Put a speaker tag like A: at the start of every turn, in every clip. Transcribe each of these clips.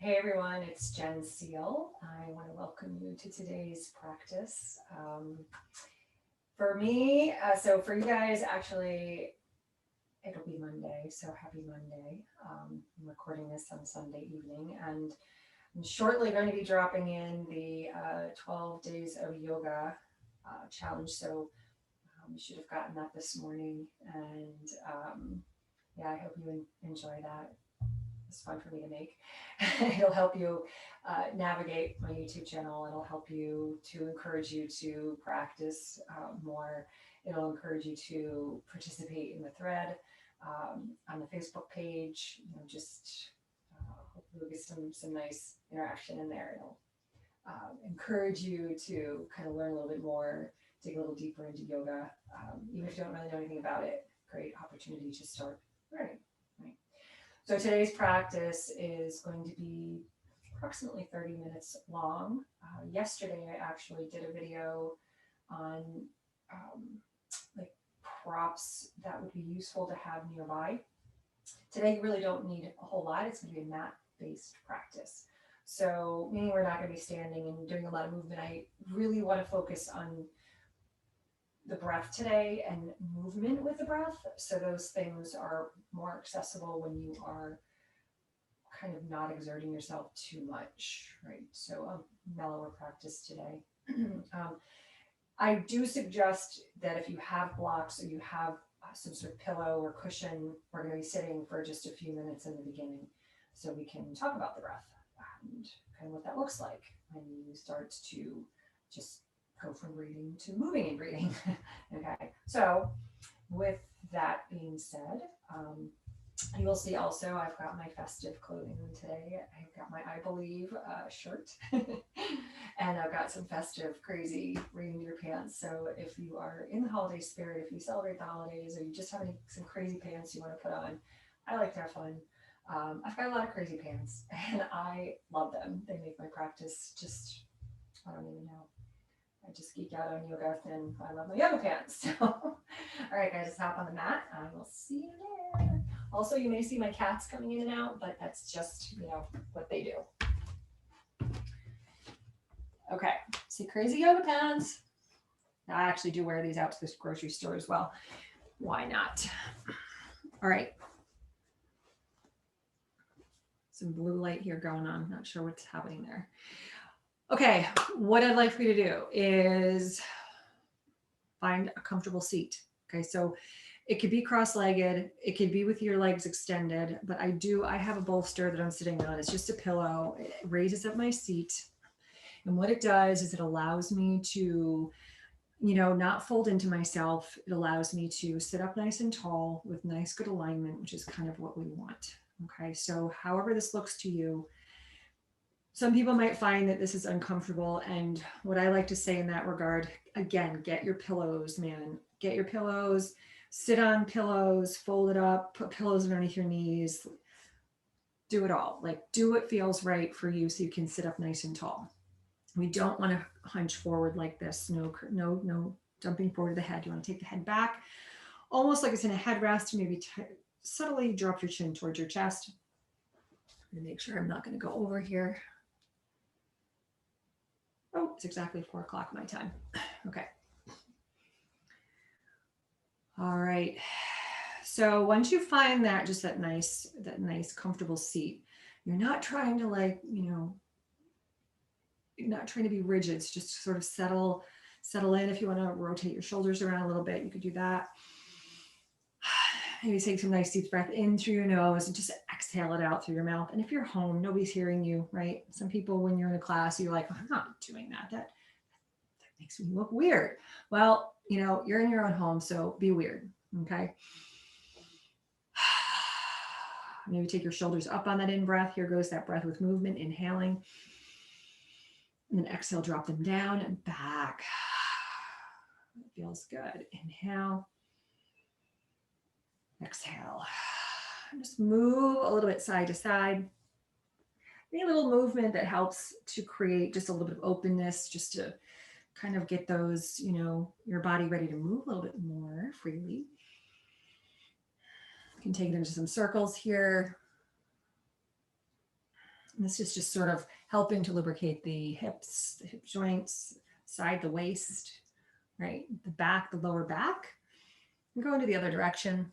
A: Hey everyone, it's Jen Seal. I want to welcome you to today's practice. For me, so for you guys, actually, it'll be Monday, so happy Monday. I'm recording this on Sunday evening, and I'm shortly going to be dropping in the 12 days of yoga challenge. So you should have gotten that this morning, and yeah, I hope you enjoy that. It's fun for me to make. It'll help you navigate my YouTube channel. It'll help you to encourage you to practice more. It'll encourage you to participate in the thread on the Facebook page. Just hopefully we'll get some nice interaction in there. It'll encourage you to kind of learn a little bit more, dig a little deeper into yoga, even if you don't really know anything about it. Great opportunity to start learning. Right? So today's practice is going to be approximately 30 minutes long. Yesterday, I actually did a video on like props that would be useful to have nearby. Today, you really don't need a whole lot. It's going to be a mat-based practice. So meaning we're not going to be standing and doing a lot of movement. I really want to focus on the breath today and movement with the breath. So those things are more accessible when you are kind of not exerting yourself too much, right? So a mellower practice today. I do suggest that if you have blocks or you have some sort of pillow or cushion, we're going to be sitting for just a few minutes in the beginning so we can talk about the breath and kind of what that looks like when you start to just go from breathing to moving and breathing. Okay, so with that being said, you will see also I've got my festive clothing on today. I've got my I Believe shirt and I've got some festive crazy reindeer pants. So if you are in the holiday spirit, if you celebrate the holidays or you just have some crazy pants you want to put on, I like to have fun. I've got a lot of crazy pants and I love them. They make my practice just, I don't even know. I just geek out on yoga and I love my yoga pants. So, all right, guys, let's hop on the mat. I will see you there. Also, you may see my cats coming in and out, but that's just, what they do. Okay, see crazy yoga pants. Now, I actually do wear these out to this grocery store as well. Why not? All right. Some blue light here going on. Not sure what's happening there. Okay, what I'd like for you to do is find a comfortable seat. Okay, so it could be cross-legged, it could be with your legs extended, but I have a bolster that I'm sitting on. It's just a pillow. It raises up my seat. And what it does is it allows me to, not fold into myself. It allows me to sit up nice and tall with nice, good alignment, which is kind of what we want. Okay, so however this looks to you, some people might find that this is uncomfortable. And what I like to say in that regard, again, get your pillows, man. Get your pillows, sit on pillows, fold it up, put pillows underneath your knees. Do it all. Like, do what feels right for you so you can sit up nice and tall. We don't want to hunch forward like this. No jumping forward to the head. You want to take the head back, almost like it's in a headrest. Maybe subtly drop your chin towards your chest. I'm going to make sure I'm not going to go over here. Oh, it's exactly 4 o'clock my time. Okay. All right. So once you find that, just that nice, comfortable seat, you're not trying to you're not trying to be rigid. It's just sort of settle in. If you want to rotate your shoulders around a little bit, you could do that. Maybe take some nice deep breath in through your nose and just exhale it out through your mouth. And if you're home, nobody's hearing you, right? Some people, when you're in a class, you're like, I'm not doing that. That makes me look weird. Well, you're in your own home, so be weird, okay? Maybe take your shoulders up on that in-breath. Here goes that breath with movement, inhaling. And then exhale, drop them down and back. It feels good. Inhale. Exhale. Just move a little bit side to side. Any little movement that helps to create just a little bit of openness, just to kind of get those, your body ready to move a little bit more freely. You can take it into some circles here. And this is just sort of helping to lubricate the hips, the hip joints, side, the waist, right? The back, the lower back. And go into the other direction.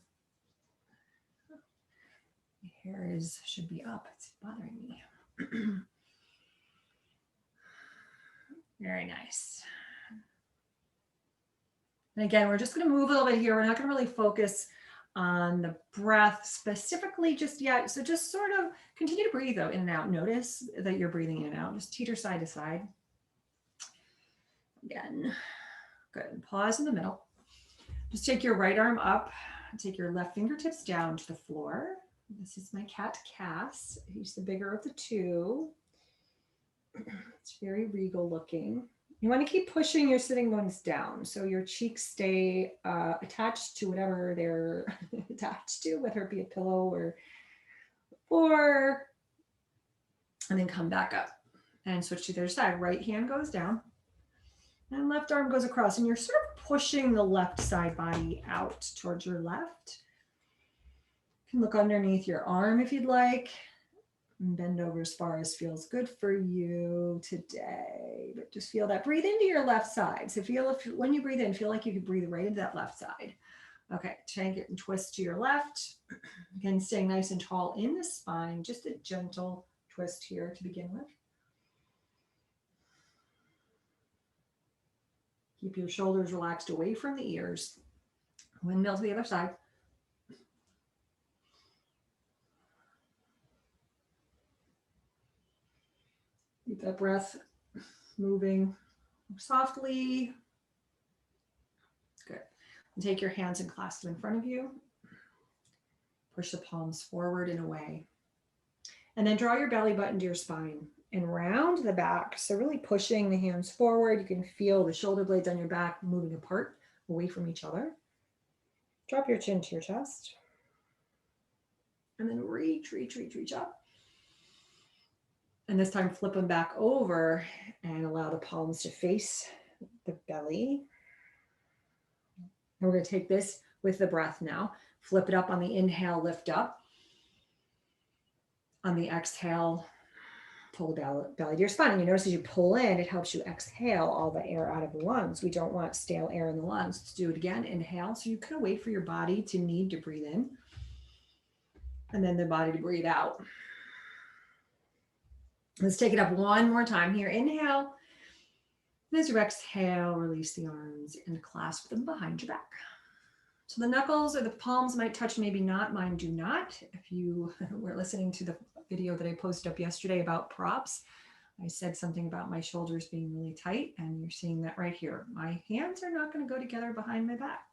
A: The hair should be up. It's bothering me. Very nice. And again, we're just going to move a little bit here. We're not going to really focus on the breath specifically just yet. So just sort of continue to breathe though, in and out. Notice that you're breathing in and out. Just teeter side to side. Again, good. Pause in the middle. Just take your right arm up. Take your left fingertips down to the floor. This is my cat Cass. He's the bigger of the two. It's very regal looking. You want to keep pushing your sitting bones down so your cheeks stay attached to whatever they're attached to, whether it be a pillow or floor. And then come back up and switch to the other side. Right hand goes down and left arm goes across, and you're sort of pushing the left side body out towards your left. You can look underneath your arm if you'd like. And bend over as far as feels good for you today. But just feel that. Breathe into your left side. So feel if when you breathe in, feel like you could breathe right into that left side. Okay, take it and twist to your left. Again, staying nice and tall in the spine. Just a gentle twist here to begin with. Keep your shoulders relaxed away from the ears. Windmill to the other side. Keep that breath moving softly. Good. And take your hands and clasp them in front of you. Push the palms forward and away. And then draw your belly button to your spine and round the back. So really pushing the hands forward. You can feel the shoulder blades on your back moving apart, away from each other. Drop your chin to your chest. And then reach up. And this time flip them back over and allow the palms to face the belly. And we're going to take this with the breath now. Flip it up on the inhale, lift up. On the exhale, pull the belly to your spine. And you notice as you pull in, it helps you exhale all the air out of the lungs. We don't want stale air in the lungs. Let's do it again. Inhale. So you kind of wait for your body to need to breathe in. And then the body to breathe out. Let's take it up one more time here. Inhale. And as you exhale, release the arms and clasp them behind your back. So the knuckles or the palms might touch, maybe not. Mine do not. If you were listening to the video that I posted up yesterday about props, I said something about my shoulders being really tight, and you're seeing that right here. My hands are not going to go together behind my back,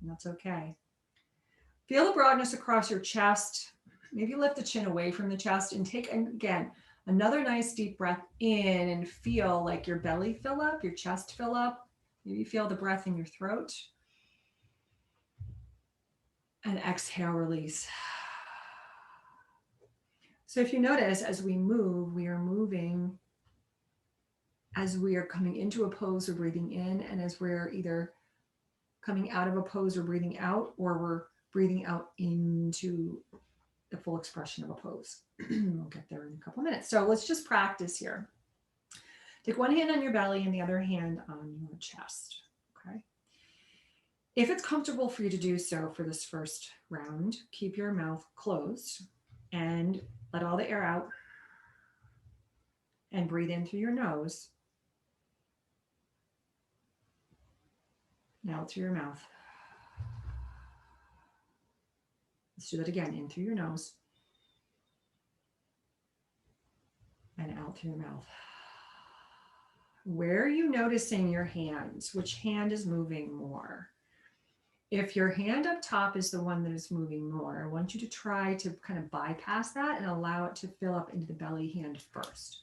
A: and that's okay. Feel the broadness across your chest. Maybe lift the chin away from the chest and take, again, another nice deep breath in and feel like your belly fill up, your chest fill up. Maybe feel the breath in your throat. And exhale, release. So if you notice, as we move, we are moving as we are coming into a pose or breathing in, and as we're either coming out of a pose or breathing out, or we're breathing out into the full expression of a pose. We'll get there in a couple of minutes. So let's just practice here. Take one hand on your belly and the other hand on your chest, okay? If it's comfortable for you to do so for this first round, keep your mouth closed and let all the air out and breathe in through your nose. Now through your mouth. Let's do that again. In through your nose and out through your mouth. Where are you noticing your hands? Which hand is moving more? If your hand up top is the one that is moving more, I want you to try to kind of bypass that and allow it to fill up into the belly hand first.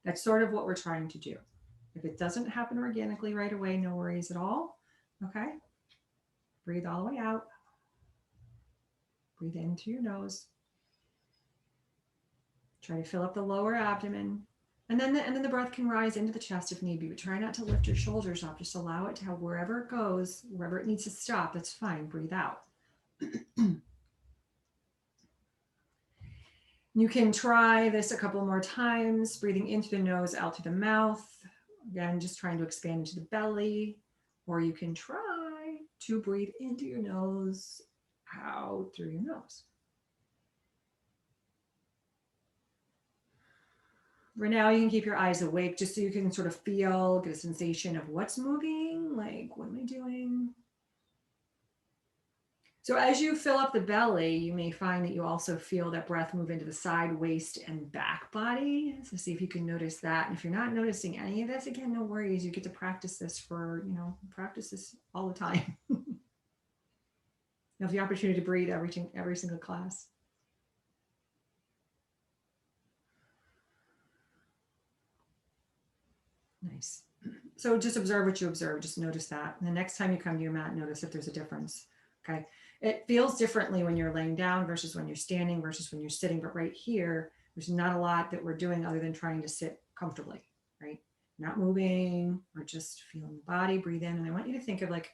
A: That's sort of what we're trying to do. If it doesn't happen organically right away, no worries at all. Okay. Breathe all the way out. Breathe in through your nose. Try to fill up the lower abdomen. And then the breath can rise into the chest if need be, but try not to lift your shoulders up. Just allow it to have wherever it goes, wherever it needs to stop, that's fine. Breathe out. You can try this a couple more times, breathing in through the nose, out through the mouth. Again, just trying to expand into the belly. Or you can try to breathe into your nose, out through your nose. For now, you can keep your eyes awake just so you can sort of feel, get a sensation of what's moving, like what am I doing? So as you fill up the belly, you may find that you also feel that breath move into the side, waist, and back body. So see if you can notice that. And if you're not noticing any of this, again, no worries. You get to practice this for, practice this all the time. You have the opportunity to breathe every single class. Nice. So just observe what you observe. Just notice that. And the next time you come to your mat, notice if there's a difference. Okay. It feels differently when you're laying down versus when you're standing versus when you're sitting. But right here, there's not a lot that we're doing other than trying to sit comfortably, right? Not moving, or just feeling the body, breathe in. And I want you to think of like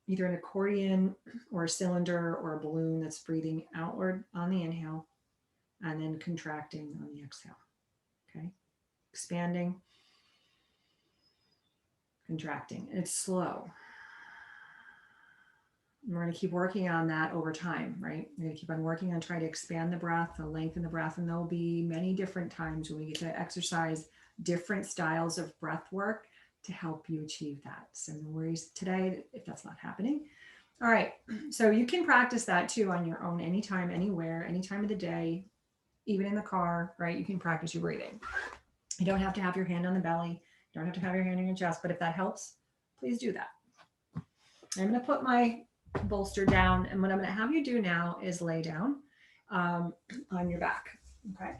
A: either an accordion or a cylinder or a balloon that's breathing outward on the inhale and then contracting on the exhale. Okay. Expanding, contracting. And it's slow. And we're going to keep working on that over time, right? We're going to keep on working on trying to expand the breath, to lengthen the breath. And there'll be many different times when we get to exercise different styles of breath work to help you achieve that. So no worries today if that's not happening. All right. So you can practice that too on your own, anytime, anywhere, any time of the day, even in the car, right? You can practice your breathing. You don't have to have your hand on the belly. You don't have to have your hand on your chest, but if that helps, please do that. I'm going to put my bolster down, and what I'm going to have you do now is lay down on your back. Okay.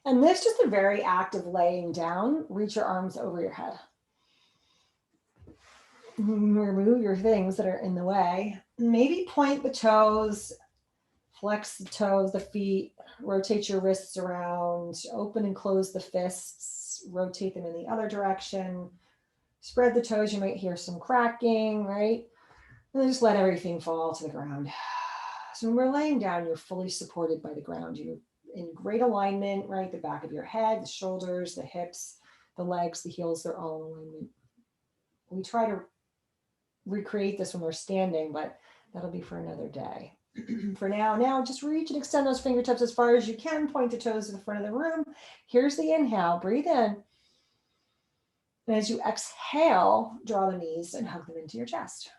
A: And this is just a very active laying down. Reach your arms over your head. Remove your things that are in the way. Maybe point the toes, flex the toes, the feet, rotate your wrists around, open and close the fists, rotate them in the other direction, spread the toes. You might hear some cracking, right? And then just let everything fall to the ground. So when we're laying down, you're fully supported by the ground. You're in great alignment, right? The back of your head, the shoulders, the hips, the legs, the heels, they're all in alignment. We try to recreate this when we're standing, but that'll be for another day. For now, just reach and extend those fingertips as far as you can. Point the toes to the front of the room. Here's the inhale. Breathe in. And as you exhale, draw the knees and hug them into your chest.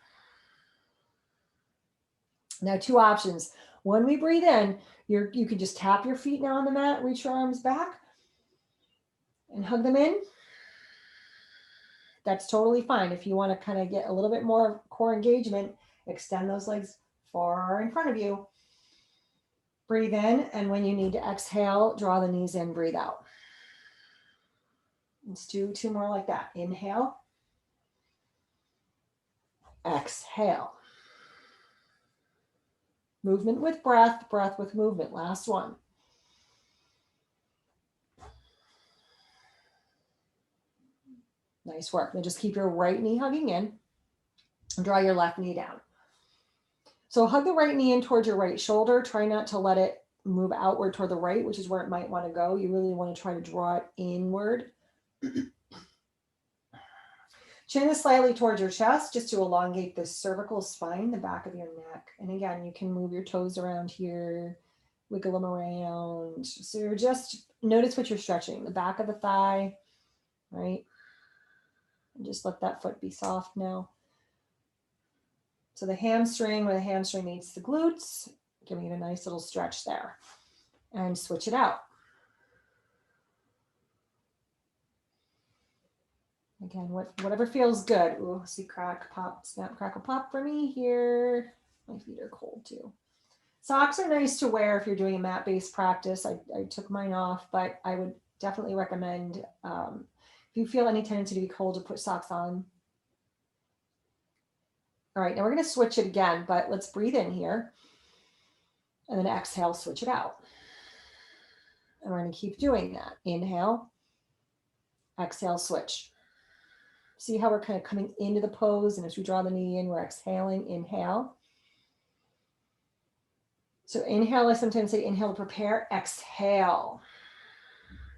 A: Now, two options. When we breathe in, you can just tap your feet now on the mat, reach your arms back, and hug them in. That's totally fine. If you want to kind of get a little bit more core engagement, extend those legs far in front of you. Breathe in, and when you need to exhale, draw the knees in, breathe out. Let's do two more like that. Inhale. Exhale. Movement with breath, breath with movement. Last one. Nice work. Then just keep your right knee hugging in and draw your left knee down. So hug the right knee in towards your right shoulder. Try not to let it move outward toward the right, which is where it might want to go. You really want to try to draw it inward. Chin is slightly towards your chest just to elongate the cervical spine, the back of your neck. And again, you can move your toes around here, wiggle them around. So you're just, notice what you're stretching, the back of the thigh, right? And just let that foot be soft now. So the hamstring, where the hamstring meets the glutes, giving it a nice little stretch there. And switch it out. Again, whatever feels good. Ooh, see crack, pop, snap, crackle, pop for me here. My feet are cold too. Socks are nice to wear if you're doing a mat-based practice. I took mine off, but I would definitely recommend, if you feel any tendency to be cold, to put socks on. All right, now we're going to switch it again, but let's breathe in here. And then exhale, switch it out. And we're going to keep doing that. Inhale, exhale, switch.
B: See how we're kind of coming into the pose, and as we draw the knee in, we're exhaling, inhale. So inhale, I sometimes say inhale to prepare, exhale.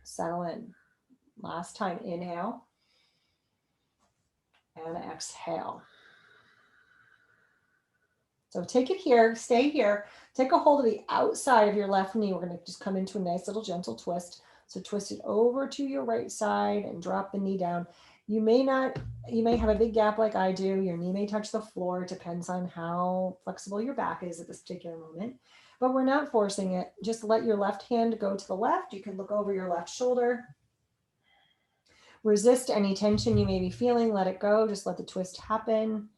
B: Settle in. Last time, inhale and exhale. So take it here, stay here. Take a hold of the outside of your left knee. We're going to just come into a nice little gentle twist. So twist it over to your right side and drop the knee down. You may have a big gap like I do. Your knee may touch the floor. It depends on how flexible your back is at this particular moment. But we're not forcing it. Just let your left hand go to the left. You can look over your left shoulder. Resist any tension you may be feeling. Let it go. Just let the twist happen.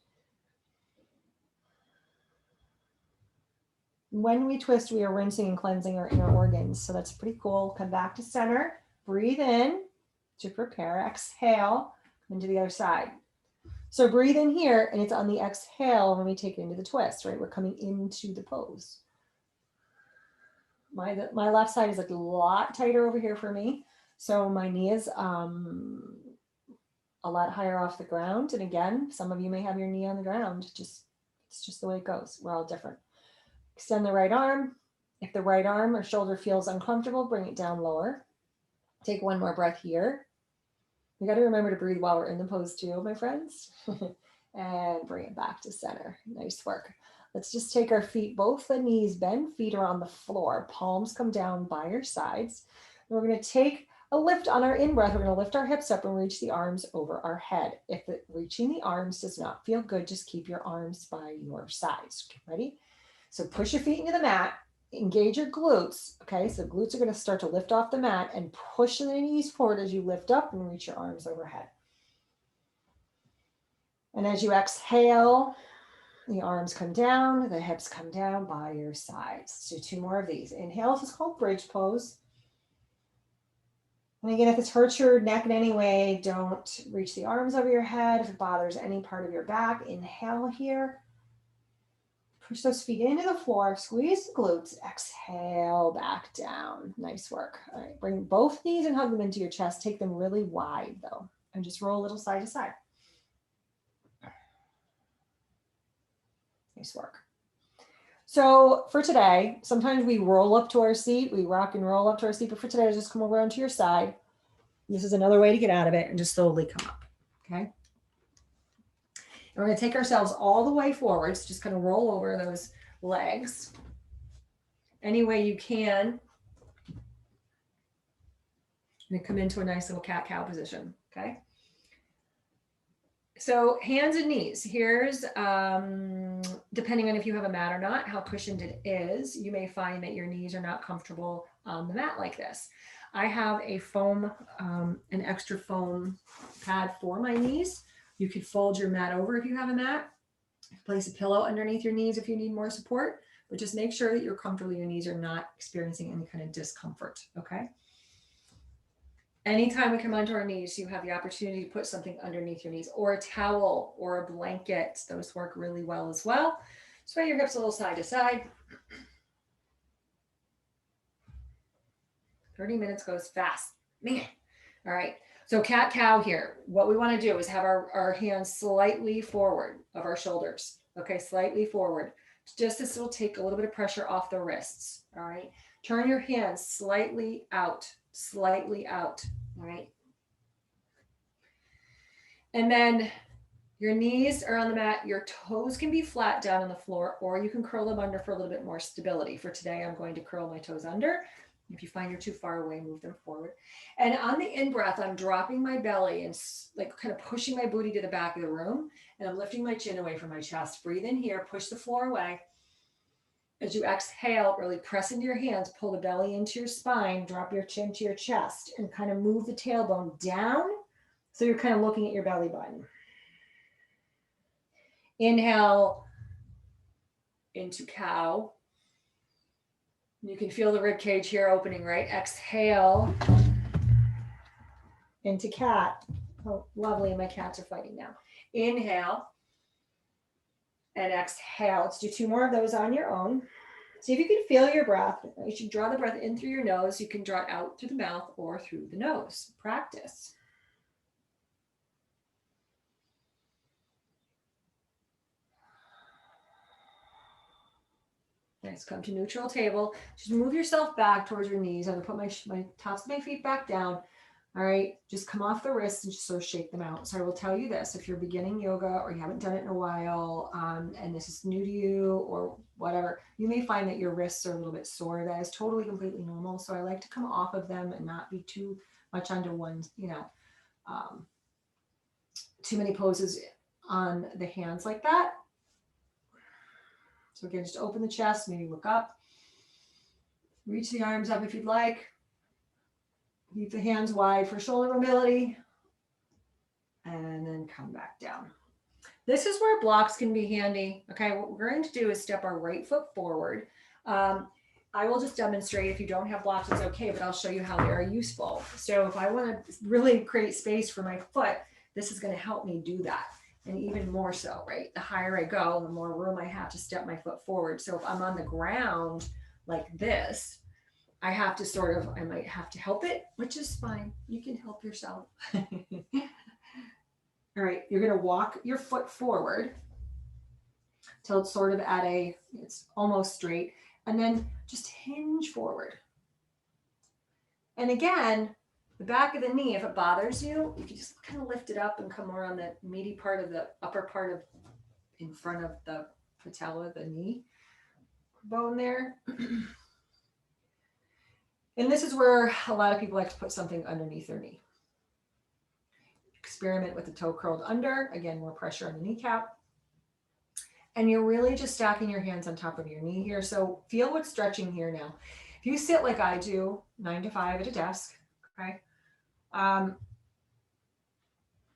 B: When we twist, we are rinsing and cleansing our inner organs. So that's pretty cool. Come back to center. Breathe in to prepare. Exhale. Come into the other side. So breathe in here, and it's on the exhale when we take it into the twist, right? We're coming into the pose. My left side is a lot tighter over here for me. So my knee is a lot higher off the ground. And again, some of you may have your knee on the ground. It's just the way it goes. We're all different. Extend the right arm. If the right arm or shoulder feels uncomfortable, bring it down lower. Take one more breath here. We got to remember to breathe while we're in the pose too, my friends. And bring it back to center. Nice work. Let's just take our feet, both the knees bend, feet are on the floor. Palms come down by your sides. And we're going to take a lift on our in-breath. We're going to lift our hips up and reach the arms over our head. If reaching the arms does not feel good, just keep your arms by your sides. Okay, ready? So push your feet into the mat, engage your glutes. Okay, so glutes are going to start to lift off the mat and push the knees forward as you lift up and reach your arms overhead. And as you exhale, the arms come down, the hips come down by your sides. So 2 more of these. Inhale, this is called bridge pose. And again, if this hurts your neck in any way, don't reach the arms over your head. If it bothers any part of your back, inhale here. Push those feet into the floor, squeeze the glutes, exhale back down. Nice work. All right, bring both knees and hug them into your chest. Take them really wide though, and just roll a little side to side. Nice work. So for today, sometimes we roll up to our seat, we rock and roll up to our seat, but for today, just come over onto your side. This is another way to get out of it and just slowly come up, okay? And we're going to take ourselves all the way forwards, just kind of roll over those legs any way you can. And come into a nice little cat-cow position, okay? So hands and knees. Here's, depending on if you have a mat or not, how cushioned it is. You may find that your knees are not comfortable on the mat like this. I have a foam, an extra foam pad for my knees. You could fold your mat over if you have a mat. Place a pillow underneath your knees if you need more support, but just make sure that you're comfortable. Your knees are not experiencing any kind of discomfort, okay? Anytime we come onto our knees, you have the opportunity to put something underneath your knees, or a towel or a blanket. Those work really well as well. Sway your hips a little side to side. 30 minutes goes fast. Man. All right. So cat-cow here. What we want to do is have our hands slightly forward of our shoulders. Okay, slightly forward. Just this will take a little bit of pressure off the wrists. All right. Turn your hands slightly out. Slightly out. All right. And then your knees are on the mat. Your toes can be flat down on the floor, or you can curl them under for a little bit more stability. For today, I'm going to curl my toes under. If you find you're too far away, move them forward. And on the in-breath, I'm dropping my belly and like kind of pushing my booty to the back of the room. And I'm lifting my chin away from my chest. Breathe in here, push the floor away. As you exhale, really press into your hands, pull the belly into your spine, drop your chin to your chest, and kind of move the tailbone down. So you're kind of looking at your belly button. Inhale into cow. You can feel the rib cage here opening, right? Exhale into cat. Oh, lovely. My cats are fighting now. Inhale and exhale. Let's do 2 more of those on your own. See if you can feel your breath. You should draw the breath in through your nose. You can draw it out through the mouth or through the nose. Practice. Nice. Come to neutral table. Just move yourself back towards your knees. I'm gonna put my tops of my feet back down. All right, just come off the wrists and just sort of shake them out. So I will tell you this, if you're beginning yoga or you haven't done it in a while, and this is new to you or whatever, you may find that your wrists are a little bit sore. That is totally, completely normal. So I like to come off of them and not be too much under one, too many poses on the hands like that. So again, just open the chest, maybe look up, reach the arms up if you'd like. Keep the hands wide for shoulder mobility, and then come back down. This is where blocks can be handy. Okay, what we're going to do is step our right foot forward. I will just demonstrate. If you don't have blocks, it's okay, but I'll show you how they are useful. So if I want to really create space for my foot, this is going to help me do that. And even more so, right? The higher I go, the more room I have to step my foot forward. So if I'm on the ground like this, I might have to help it, which is fine. You can help yourself. All right, you're gonna walk your foot forward till it's sort of it's almost straight, and then just hinge forward. And again, the back of the knee, if it bothers you, you can just kind of lift it up and come more on the meaty part of the upper part of in front of the patella, the knee bone there. And this is where a lot of people like to put something underneath their knee. Experiment with the toe curled under. Again, more pressure on the kneecap. And you're really just stacking your hands on top of your knee here. So feel what's stretching here now. If you sit like I do, 9 to 5 at a desk, okay,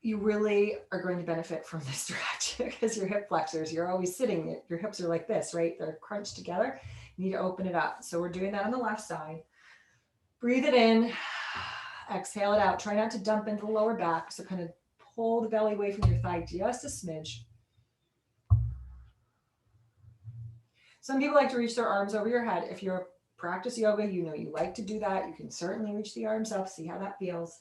B: you really are going to benefit from this stretch because your hip flexors, you're always sitting, your hips are like this, right? They're crunched together. You need to open it up. So we're doing that on the left side. Breathe it in, exhale it out. Try not to dump into the lower back. So kind of pull the belly away from your thigh just a smidge. Some people like to reach their arms over your head. If you're practice yoga, you know you like to do that. You can certainly reach the arms up, see how that feels.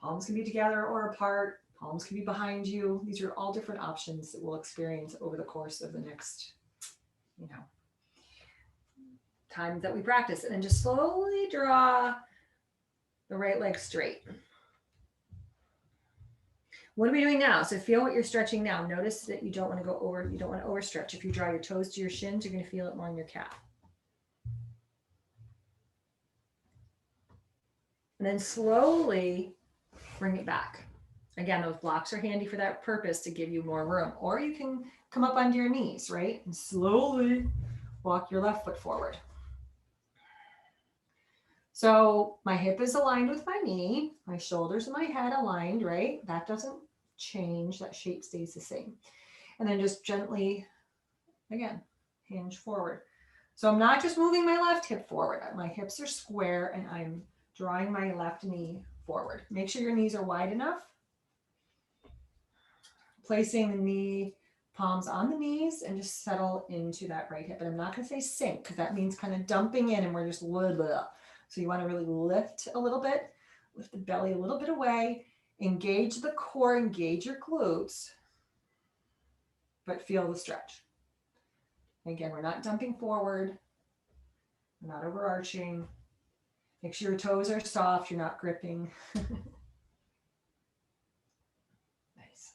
B: Palms can be together or apart. Palms can be behind you. These are all different options that we'll experience over the course of the next, time that we practice. And then just slowly draw the right leg straight. What are we doing now? So feel what you're stretching now. Notice that you don't want to go over, you don't want to overstretch. If you draw your toes to your shins, you're going to feel it more in your calf. And then slowly bring it back. Again, those blocks are handy for that purpose, to give you more room. Or you can come up onto your knees, right? And slowly walk your left foot forward. So my hip is aligned with my knee, my shoulders and my head aligned, right? That doesn't change, that shape stays the same. And then just gently, again, hinge forward. So I'm not just moving my left hip forward. My hips are square and I'm drawing my left knee forward. Make sure your knees are wide enough. Placing the knee palms on the knees and just settle into that right hip. And I'm not going to say sink because that means kind of dumping in and we're just blah, blah. So you want to really lift a little bit, lift the belly a little bit away, engage the core, engage your glutes, but feel the stretch. Again, we're not dumping forward, we're not overarching. Make sure your toes are soft, you're not gripping. Nice.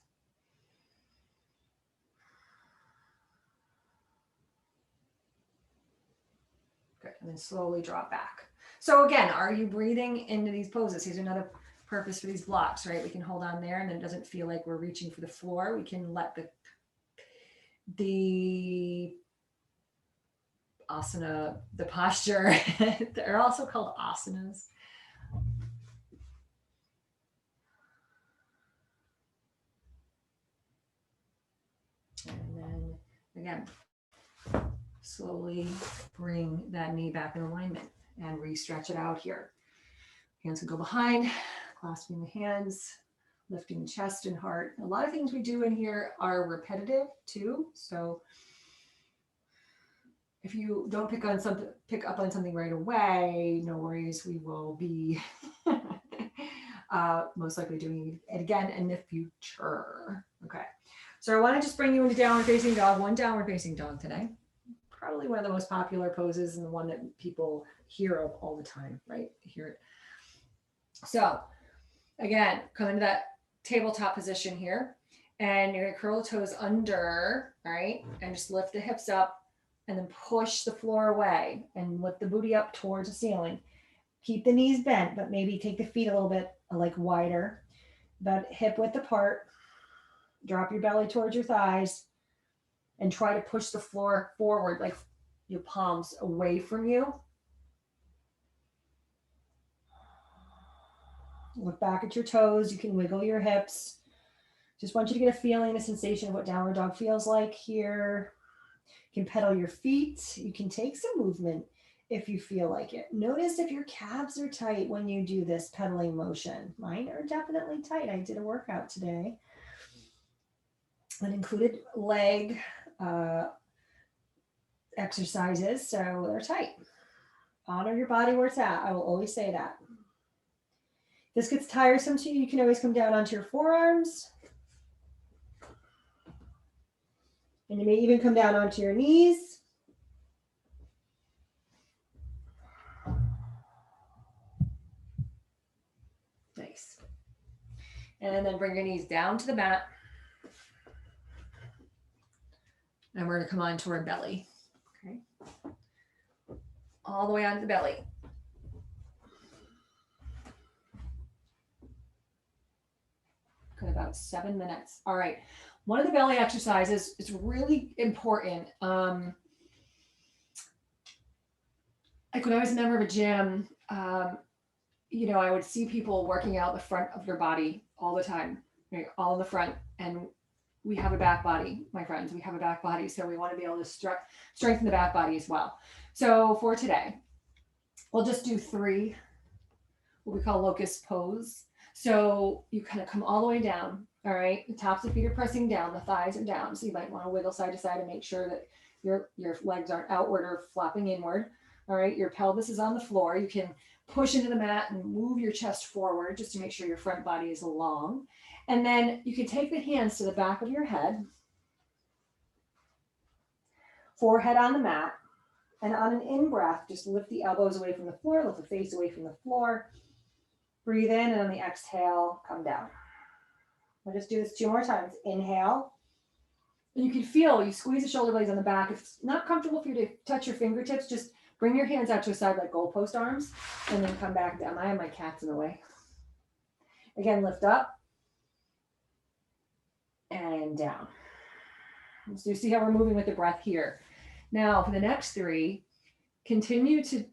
B: Good, and then slowly drop back. So again, are you breathing into these poses? Here's another purpose for these blocks, right? We can hold on there and then it doesn't feel like we're reaching for the floor. We can let the asana, the posture, they're also called asanas. And then again, slowly bring that knee back in alignment and re-stretch it out here. Hands can go behind, clasping the hands, lifting the chest and heart. A lot of things we do in here are repetitive too. So if you don't pick up on something right away, no worries. We will be most likely doing it again in the future. Okay. So I want to just bring you into downward facing dog, one downward facing dog today. probably one of the most popular poses and the one that people hear of all the time, right? Hear it. So again, come into that tabletop position here, and you're gonna curl the toes under, all right? And just lift the hips up and then push the floor away and lift the booty up towards the ceiling. Keep the knees bent, but maybe take the feet a little bit like wider, about hip width apart. Drop your belly towards your thighs and try to push the floor forward, like your palms away from you. Look back at your toes. You can wiggle your hips. Just want you to get a feeling, a sensation of what downward dog feels like here. You can pedal your feet. You can take some movement if you feel like it. Notice if your calves are tight when you do this pedaling motion. Mine are definitely tight. I did a workout today that included leg exercises, so they're tight. Honor your body where it's at. I will always say that. If this gets tiresome to you, you can always come down onto your forearms. And you may even come down onto your knees. Nice. And then bring your knees down to the mat. And we're going to come onto our belly. Okay. All the way onto the belly. Good, about 7 minutes. All right. One of the belly exercises is really important. Like when I was a member of a gym, you know, I would see people working out the front of their body all the time, right? All in the front. And we have a back body, my friends. We have a back body. So we want to be able to strengthen the back body as well. So for today, we'll just do 3, what we call locust pose. So you kind of come all the way down. All right, the tops of the feet are pressing down, the thighs are down. So you might want to wiggle side to side and make sure that your legs aren't outward or flapping inward. All right, your pelvis is on the floor. You can push into the mat and move your chest forward just to make sure your front body is long. And then you can take the hands to the back of your head, forehead on the mat. And on an in-breath, just lift the elbows away from the floor, lift the face away from the floor. Breathe in, and on the exhale, come down. We'll just do this 2 more times. Inhale. And you can feel, you squeeze the shoulder blades on the back. If it's not comfortable for you to touch your fingertips, just bring your hands out to a side like goalpost arms, and then come back down. I have my cats in the way. Again, lift up and down. So you see how we're moving with the breath here. Now for the next 3, continue to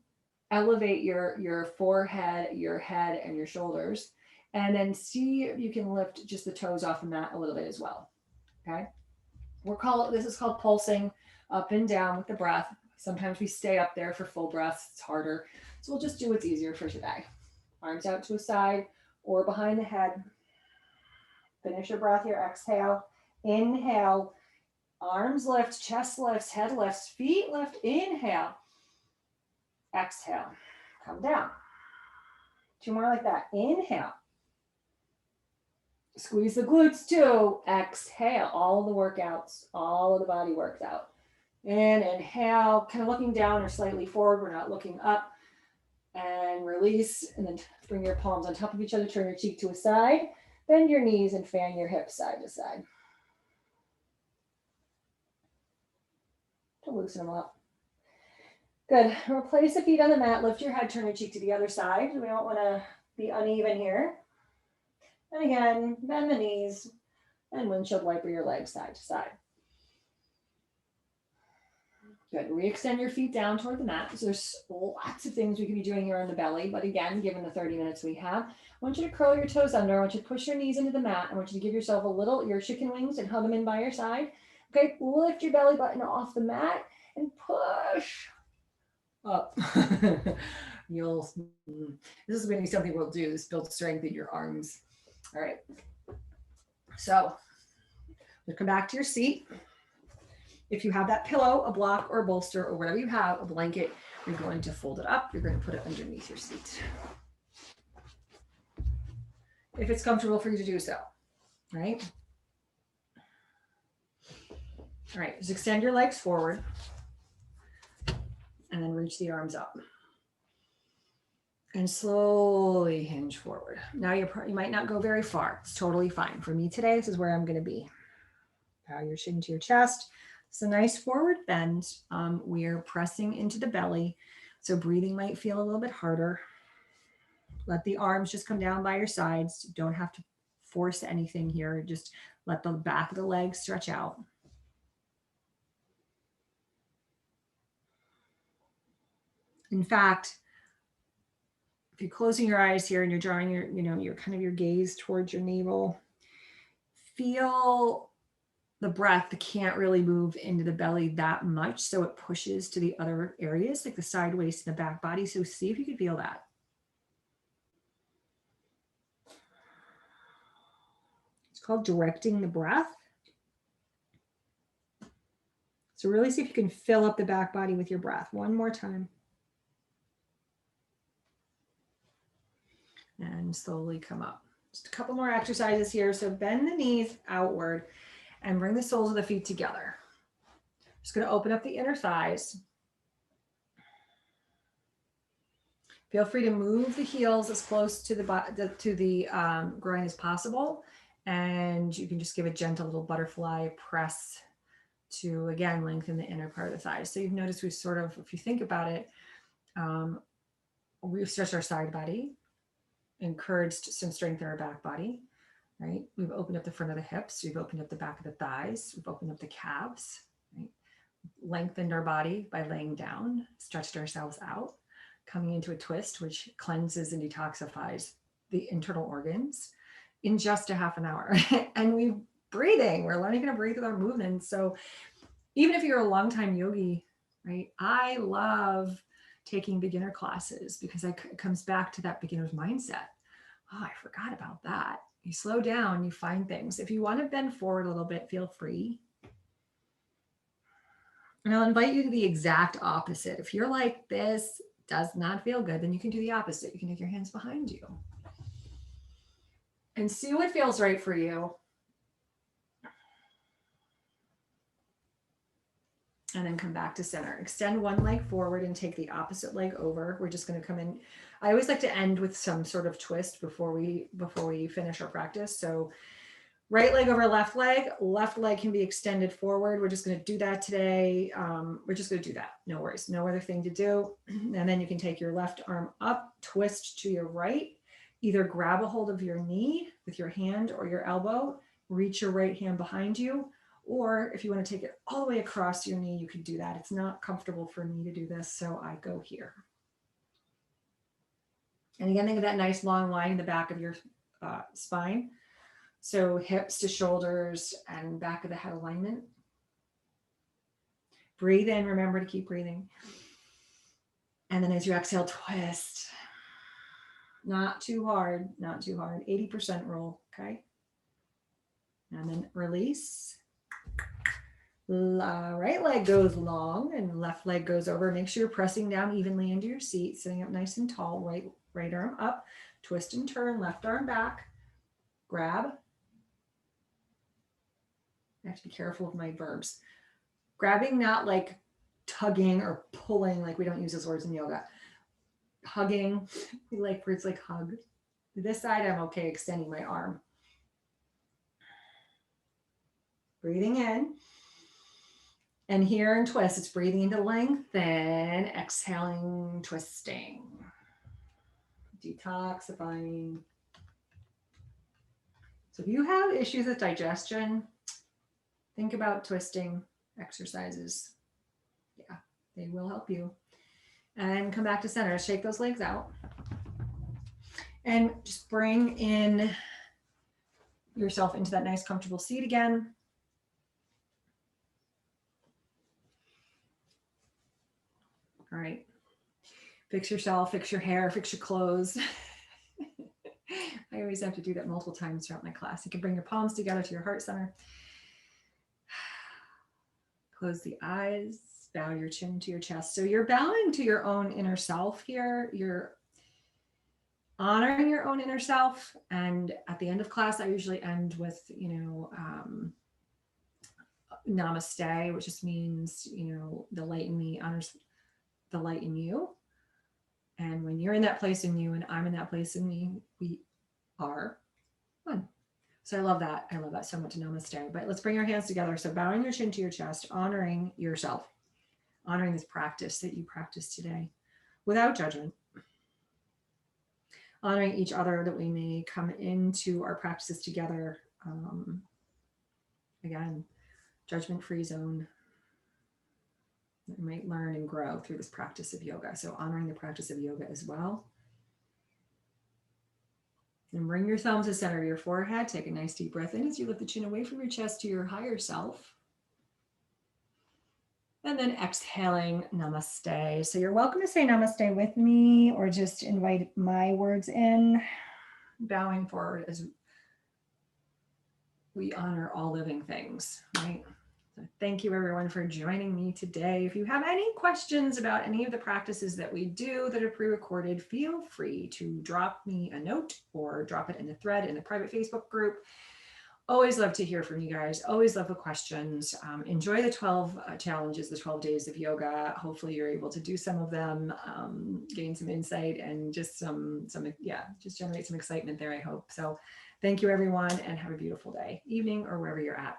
B: elevate your forehead, your head, and your shoulders. And then see if you can lift just the toes off the mat a little bit as well. Okay. This is called pulsing up and down with the breath. Sometimes we stay up there for full breaths. It's harder. So we'll just do what's easier for today. Arms out to a side or behind the head. Finish your breath here. Exhale. Inhale. Arms lift, chest lifts, head lifts, feet lift. Inhale. Exhale. Come down. 2 more like that. Inhale. Squeeze the glutes too. Exhale. All of the workouts, all of the body works out. And inhale, kind of looking down or slightly forward. We're not looking up. And release. And then bring your palms on top of each other. Turn your cheek to a side. Bend your knees and fan your hips side to side. To loosen them up. Good. Replace the feet on the mat. Lift your head. Turn your cheek to the other side. We don't want to be uneven here. And again, bend the knees and windshield wiper your legs side to side. Good. Re-extend your feet down toward the mat. So there's lots of things we could be doing here on the belly. But again, given the 30 minutes we have, I want you to curl your toes under. I want you to push your knees into the mat. I want you to give yourself your chicken wings and hug them in by your side. Okay. Lift your belly button off the mat and push up. This is maybe something we'll do. This builds strength in your arms. All right. So we'll come back to your seat. If you have that pillow, a block or a bolster or whatever you have, a blanket, you're going to fold it up. You're going to put it underneath your seat. If it's comfortable for you to do so, right? All right, just extend your legs forward. And then reach the arms up. And slowly hinge forward. Now you might not go very far. It's totally fine. For me today, this is where I'm going to be. Bow your chin to your chest. It's a nice forward bend. We're pressing into the belly. So breathing might feel a little bit harder. Let the arms just come down by your sides. You don't have to force anything here. Just let the back of the legs stretch out. In fact, if you're closing your eyes here and you're drawing your kind of your gaze towards your navel, feel the breath can't really move into the belly that much, so it pushes to the other areas like the side waist and the back body. So see if you can feel that. It's called directing the breath. So really see if you can fill up the back body with your breath. One more time. And slowly come up. Just a couple more exercises here. So bend the knees outward and bring the soles of the feet together. Just going to open up the inner thighs. Feel free to move the heels as close to the groin as possible. And you can just give a gentle little butterfly press to, again, lengthen the inner part of the thighs. So you've noticed we sort of, if you think about it, we've stretched our side body, encouraged some strength in our back body, right? We've opened up the front of the hips. We've opened up the back of the thighs. We've opened up the calves, right? Lengthened our body by laying down, stretched ourselves out, coming into a twist, which cleanses and detoxifies the internal organs in just a half an hour. And we're breathing. We're learning how to breathe with our movements. So even if you're a longtime yogi, right? I love taking beginner classes because it comes back to that beginner's mindset. Oh, I forgot about that. You slow down, you find things. If you want to bend forward a little bit, feel free. And I'll invite you to the exact opposite. If you're like, this does not feel good, then you can do the opposite. You can take your hands behind you and see what feels right for you. And then come back to center. Extend one leg forward and take the opposite leg over. We're just going to come in. I always like to end with some sort of twist before we finish our practice. So right leg over left leg can be extended forward. We're just going to do that today. We're just going to do that. No worries. No other thing to do. And then you can take your left arm up, twist to your right, either grab a hold of your knee with your hand or your elbow, reach your right hand behind you. Or if you want to take it all the way across your knee, you can do that. It's not comfortable for me to do this, so I go here. And again, think of that nice long line in the back of your spine. So hips to shoulders and back of the head alignment. Breathe in, remember to keep breathing. And then as you exhale, twist. Not too hard, not too hard. 80% roll, okay? And then release. Right leg goes long and left leg goes over. Make sure you're pressing down evenly into your seat, sitting up nice and tall. Right arm up, twist and turn, left arm back, grab. I have to be careful with my verbs. Grabbing, not like tugging or pulling, like we don't use those words in yoga. Hugging, we like words like hug. This side, I'm okay extending my arm. Breathing in. And here in twist, it's breathing into lengthen, exhaling, twisting, detoxifying. So if you have issues with digestion, think about twisting exercises. Yeah, they will help you. And come back to center, shake those legs out. And just bring in yourself into that nice comfortable seat again. All right. Fix yourself, fix your hair, fix your clothes. I always have to do that multiple times throughout my class. You can bring your palms together to your heart center. Close the eyes, bow your chin to your chest. So you're bowing to your own inner self here. You're honoring your own inner self. And at the end of class, I usually end with, namaste, which just means, the light in me honors the light in you. And when you're in that place in you and I'm in that place in me, we are one. So I love that. I love that so much. Namaste. But let's bring our hands together. So bowing your chin to your chest, honoring yourself, honoring this practice that you practice today without judgment. Honoring each other, that we may come into our practices together. Again, judgment-free zone. That we might learn and grow through this practice of yoga. So honoring the practice of yoga as well. And bring your thumb to the center of your forehead. Take a nice deep breath in as you lift the chin away from your chest to your higher self. And then exhaling, namaste. So you're welcome to say namaste with me or just invite my words in. Bowing forward as we honor all living things, right? So thank you everyone for joining me today. If you have any questions about any of the practices that we do that are pre-recorded, feel free to drop me a note or drop it in the thread in the private Facebook group. Always love to hear from you guys. Always love the questions. Enjoy the 12 challenges, the 12 days of yoga. Hopefully you're able to do some of them, gain some insight and just just generate some excitement there, I hope. So thank you everyone and have a beautiful day, evening, or wherever you're at.